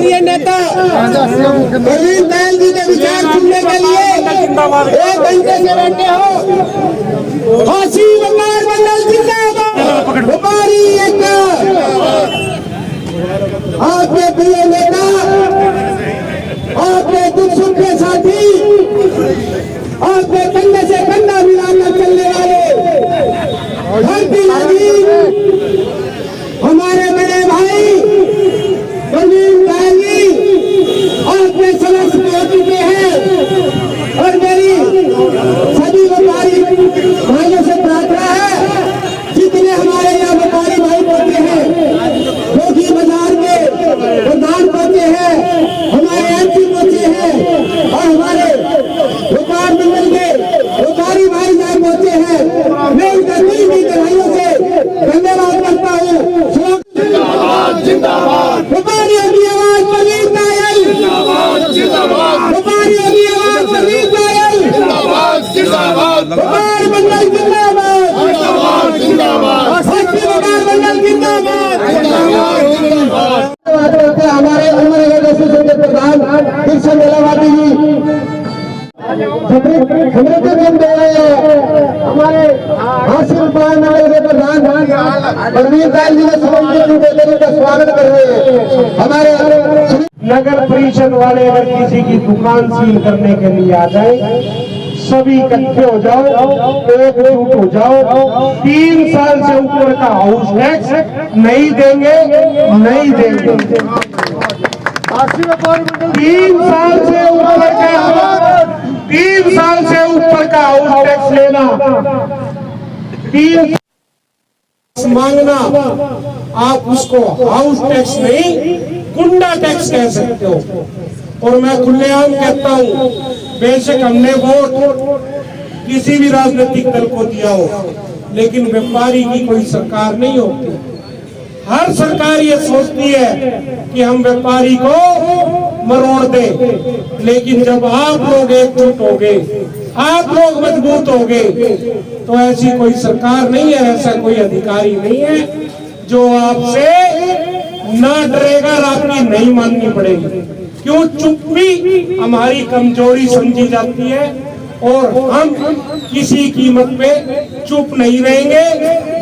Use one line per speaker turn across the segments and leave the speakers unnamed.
प्रिय नेता प्रवीण दयाल जी के विचार सुनने के लिए 1 घंटे से बैठे हो। फांसी व्यापार मंडल जिंदाबाद, व्यापारी एकता। आपके प्रिय नेता, आपके दुख सुख के साथी, आपके कंधे से कंधा मिलाकर चलने वाले भारतीय हमारे बड़े भाई प्रवीण दयाल जी आपके समक्ष पहुंच चुके हैं। और मेरी सभी व्यापारी भाइयों से प्रार्थना है, जितने हमारे यहाँ व्यापारी भाई पहुंचे हैं, जो कि बाजार के प्रधान पहुंचे हैं, हमारे एमपी पहुंचे हैं और हमारे व्यापार मंडल के व्यापारी भाई जहाँ पहुंचे हैं, मैं उनका दिल की गहराइयों से धन्यवाद करता हूँ। जिंदाबाद व्यापारियों की आवाज प्रवीण दयाल, व्यापारियों की आवाज प्रवीण दयाल, व्यापार मंडल जिंदाबाद, व्यापार मंडल जिंदाबाद। हमारे उम्र एसोसिएशन के प्रधान कृष्ण मेलावादी जी हमारे हासिल मंडल के प्रधान प्रवीण दयाल जी का स्वागत कर रहे हैं। हमारे नगर परिषद वाले अगर किसी की दुकान सील करने के लिए आ जाए, सभी इकट्ठे हो जाओ, एकजुट हो जाओ। 3 साल से ऊपर का हाउस टैक्स नहीं देंगे, नहीं देंगे। 3 साल से ऊपर का हाउस टैक्स लेना, 3 मांगना, आप उसको हाउस टैक्स नहीं गुंडा टैक्स कह सकते हो। और मैं खुलेआम कहता हूँ, बेशक हमने वोट किसी भी राजनीतिक दल को दिया हो, लेकिन व्यापारी की कोई सरकार नहीं होती। हर सरकार ये सोचती है कि हम व्यापारी को मरोड़ दें, लेकिन जब आप लोग एकजुट हो गए, आप लोग मजबूत हो गए, तो ऐसी कोई सरकार नहीं है, ऐसा कोई अधिकारी नहीं है जो आपसे ना डरेगा और आपकी नहीं माननी पड़ेगी। क्यों? चुप्पी हमारी कमजोरी समझी जाती है और हम किसी कीमत पे चुप नहीं रहेंगे।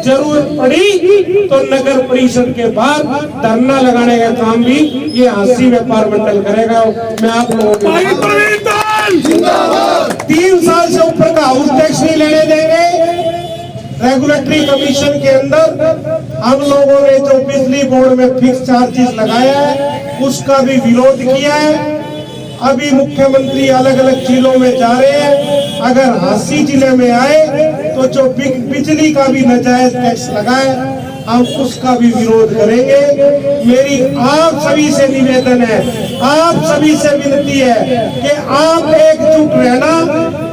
जरूरत पड़ी तो नगर परिषद के बाद धरना लगाने का काम भी ये हांसी व्यापार मंडल करेगा। मैं आप लोगों को 3 साल से ऊपर का हाउस टैक्स नहीं लेने देंगे। रेगुलेटरी कमीशन के अंदर हम लोगों ने जो बिजली बोर्ड में फिक्स चार्जेस लगाया है, उसका भी विरोध किया है। अभी मुख्यमंत्री अलग अलग जिलों में जा रहे हैं, अगर हांसी जिले में आए तो जो बिजली का भी नाजायज टैक्स लगाए, हम उसका भी विरोध करेंगे। मेरी आप सभी से निवेदन है, आप सभी से विनती है कि आप एकजुट रहना।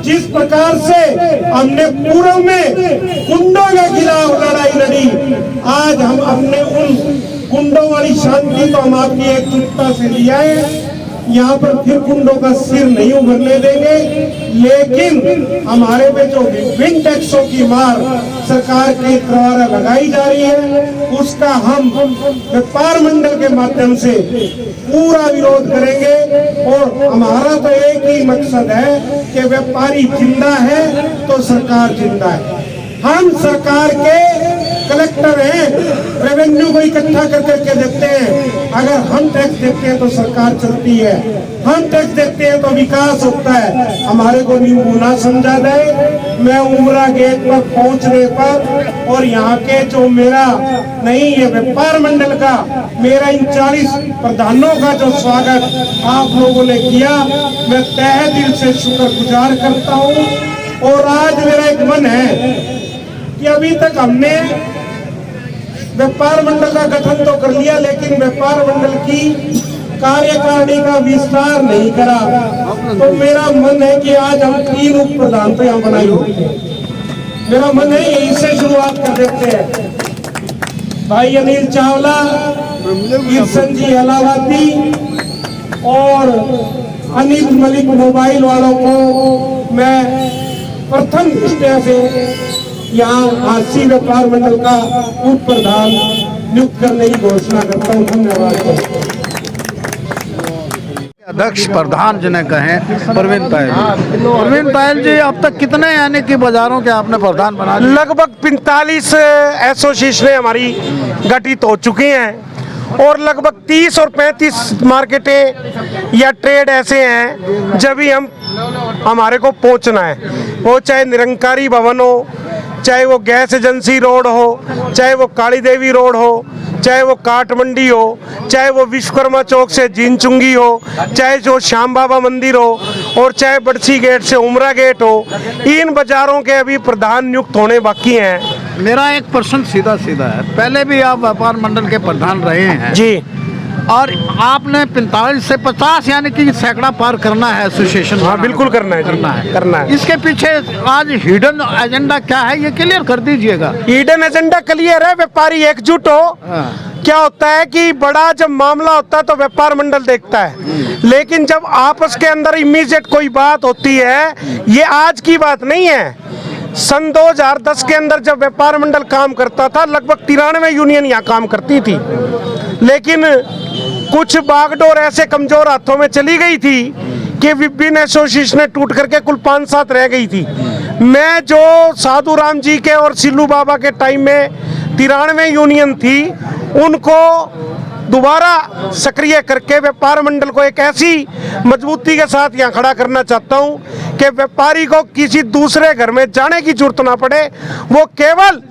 जिस प्रकार से हमने पूर्व में गुंडों के खिलाफ लड़ाई लड़ी, आज हम अपने उन गुंडों वाली शांति को हम आपकी एकजुटता से लिया है। यहाँ पर फिर गुंडों का सिर नहीं उभरने देंगे, लेकिन हमारे पे जो विभिन्न टैक्सों की मार सरकार के द्वारा लगाई जा रही है, उसका हम व्यापार मंडल के माध्यम से पूरा विरोध करेंगे। और हमारा तो एक ही मकसद है कि व्यापारी जिंदा है तो सरकार जिंदा है। हम सरकार के कलेक्टर हैं, रेवेन्यू को इकट्ठा कर करके देते हैं। अगर हम टैक्स देते हैं तो सरकार चलती है, हम टैक्स देते हैं तो विकास होता है। हमारे को नींबू ना समझा जाए। मैं उमरा गेट पर पहुंचने पर और यहाँ के जो मेरा नहीं है व्यापार मंडल का, मेरा इन 40 प्रधानों का जो स्वागत आप लोगों ने किया, मैं तहे दिल से शुक्रगुजार करता हूँ। और आज मेरा एक मन है कि अभी तक हमने व्यापार मंडल का गठन तो कर लिया, लेकिन व्यापार मंडल की कार्यकारिणी का विस्तार नहीं करा। तो मेरा मन है कि आज हम 3 उप प्रधान तो यहाँ बनाई होती है। मेरा मन है यहीं से शुरुआत कर देते हैं। भाई अनिल चावला, किशन जी अलाहाबादी और अनिल मलिक मोबाइल वालों को मैं प्रथम दृष्टया से यहाँ हांसी व्यापार मंडल का उप प्रधान नियुक्त करने की घोषणा करता हूँ। धन्यवाद।
अध्यक्ष प्रधान जिन्हें कहें प्रवीण पायल। प्रवीण पायल जी, अब तक कितने यानी कि बाजारों के आपने प्रधान बना दिए?
लगभग 45 एसोसिएशनें हमारी गठित हो चुकी हैं और लगभग 30 और 35 मार्केटें या ट्रेड ऐसे हैं जब भी हमारे को पहुंचना है, वो चाहे निरंकारी भवन हो, चाहे वो गैस एजेंसी रोड हो, चाहे वो काली देवी रोड हो, चाहे वो काट मंडी हो, चाहे वो विश्वकर्मा चौक से जीनचुंगी हो, चाहे जो श्याम बाबा मंदिर हो और चाहे बड़सी गेट से उमरा गेट हो, इन बाजारों के अभी प्रधान नियुक्त होने बाकी हैं।
मेरा एक प्रश्न सीधा सीधा है, पहले भी आप व्यापार मंडल के प्रधान रहे हैं
जी,
और आपने 45 से 50 यानी कि सैकड़ा पार करना है एसोसिएशन।
हाँ बिल्कुल करना है।
इसके पीछे आज हिडन एजेंडा क्या है, ये क्लियर कर दीजिएगा।
हिडन एजेंडा क्लियर है, व्यापारी एकजुट हो। क्या होता है कि बड़ा जब मामला होता है तो व्यापार मंडल देखता है, लेकिन जब आपस के अंदर इमीडिएट कोई बात होती है, ये आज की बात नहीं है। सन 2010 के अंदर जब व्यापार मंडल काम करता था, लगभग 93 यूनियन यहाँ काम करती थी, लेकिन कुछ बागडोर ऐसे कमजोर हाथों में चली गई थी कि विभिन्न एसोसिएशनें टूट करके कुल 5-7 रह गई थी। मैं जो साधु राम जी के और सिल्लू बाबा के टाइम में 93 यूनियन थी, उनको दोबारा सक्रिय करके व्यापार मंडल को एक ऐसी मजबूती के साथ यहाँ खड़ा करना चाहता हूँ कि व्यापारी को किसी दूसरे घर में जाने की जरूरत ना पड़े, वो केवल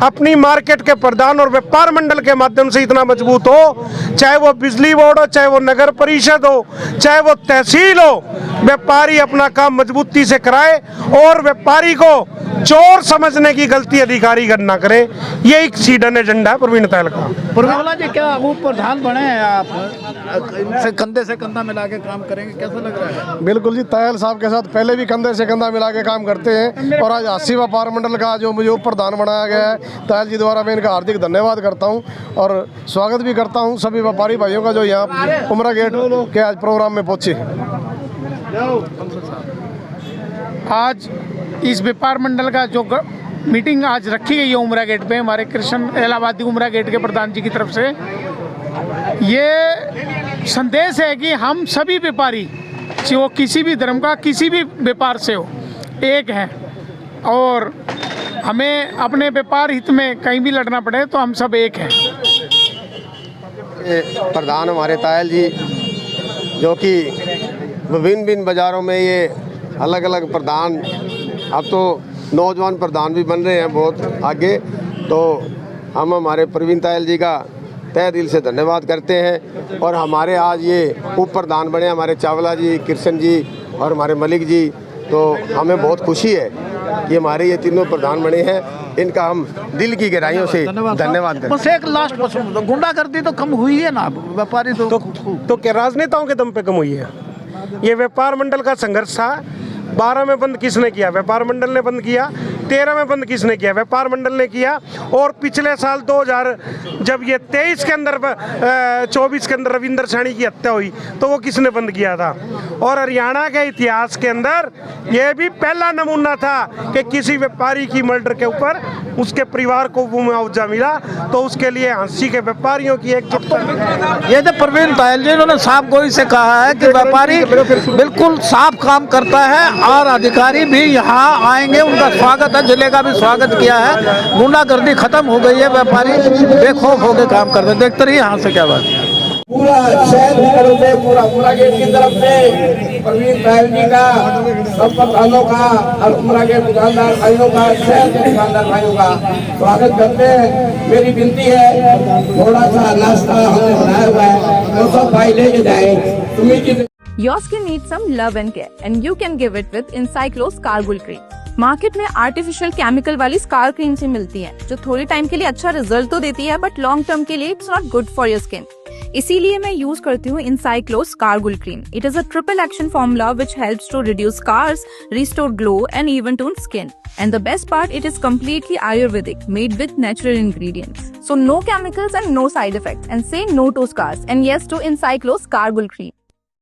अपनी मार्केट के प्रधान और व्यापार मंडल के माध्यम से इतना मजबूत हो, चाहे वो बिजली बोर्ड हो, चाहे वो नगर परिषद हो, चाहे वो तहसील हो, व्यापारी अपना काम मजबूती से कराए और व्यापारी को चोर समझने की गलती अधिकारी ना करे। ये एक हिडन एजेंडा है प्रवीण पायल का।
प्रवीण जी, क्या वो प्रधान बने हैं आप, इनसे कंधे से कंधा मिला के काम करेंगे, कैसा लग रहा है?
बिल्कुल जी, तायल साहब के साथ पहले भी कंधे से कंधा मिला के काम करते हैं और आज 80 व्यापार मंडल का जो मुझे प्रधान बनाया गया है, तायल जी द्वारा मैं इनका हार्दिक धन्यवाद करता हूं और स्वागत भी करता हूं सभी व्यापारी भाइयों का जो यहाँ उमरा गेट के आज प्रोग्राम में पहुंचे।
आज इस व्यापार मंडल का जो मीटिंग आज रखी गई है उमरा गेट पे, हमारे कृष्ण इलाहाबादी उमरा गेट के प्रधान जी की तरफ से, ये संदेश है कि हम सभी व्यापारी, चाहे वो किसी भी धर्म का किसी भी व्यापार से हो, एक हैं और हमें अपने व्यापार हित में कहीं भी लड़ना पड़े तो हम सब एक हैं।
प्रधान हमारे तायल जी, जो कि विभिन्न बाज़ारों में ये अलग अलग प्रधान, अब तो नौजवान प्रधान भी बन रहे हैं बहुत आगे, तो हम हमारे प्रवीण तायल जी का तहे दिल से धन्यवाद करते हैं। और हमारे आज ये उप प्रधान बने हमारे चावला जी, कृष्ण जी और हमारे मलिक जी, तो हमें बहुत खुशी है कि हमारे ये तीनों प्रधान बने हैं। इनका हम दिल की गहराइयों से धन्यवाद करते हैं।
बस एक लास्ट प्रश्न, गुंडागर्दी तो कम हुई है ना, व्यापारी
तो क्या राजनेताओं के दम पे कम हुई है? ये व्यापार मंडल का संघर्ष था। 12 में बंद किसने किया? व्यापार मंडल ने बंद किया। 13 में बंद किसने किया? व्यापार मंडल ने किया। और पिछले साल 2000 जब ये 23 के अंदर 24 के अंदर रविंदर सैनी की हत्या हुई तो वो किसने बंद किया था? और हरियाणा के इतिहास के अंदर ये भी पहला नमूना था कि किसी व्यापारी की मर्डर के ऊपर उसके परिवार को वो मुआवजा मिला, तो उसके लिए हंसी के व्यापारियों की एकजुटता।
ये जो प्रवीण पायल जी, उन्होंने साफ गोई से कहा है कि व्यापारी बिल्कुल साफ काम करता है और अधिकारी भी यहाँ आएंगे, उनका स्वागत है, जिले का भी स्वागत किया है। गुंडागर्दी खत्म हो गई है, व्यापारी बेखौफ होकर काम करते। देखते रहिए यहाँ से क्या बात है।
पूरा शहर की तरफ से, पूरा उमरा गेट की तरफ से प्रवीण पायल जी का, सब प्रधानों का और उमरा गेट दुकानदार भाइयों का, शहर के दुकानदार भाइयों का स्वागत करते हैं। मेरी विनती है, थोड़ा सा नाश्ता हमने बनाया हुआ है, तो सब भाई लेके जाए। Sumit
Your skin needs some love and care, and you can give it with Encyclo Scargul Cream. Market में आर्टिफिशियल केमिकल वाली स्कार क्रीम से मिलती है, जो थोड़े टाइम के लिए अच्छा रिजल्ट तो देती है, बट लॉन्ग टर्म के लिए it's not good for your skin. इसीलिए मैं यूज करती हूँ Encyclo Scargul Cream. It is a triple action formula which helps to reduce scars, restore glow, and even tone skin. And the best part, it is completely Ayurvedic, made with natural ingredients. So no chemicals and no side effects. And say no to scars and yes to Encyclo Scargul Cream.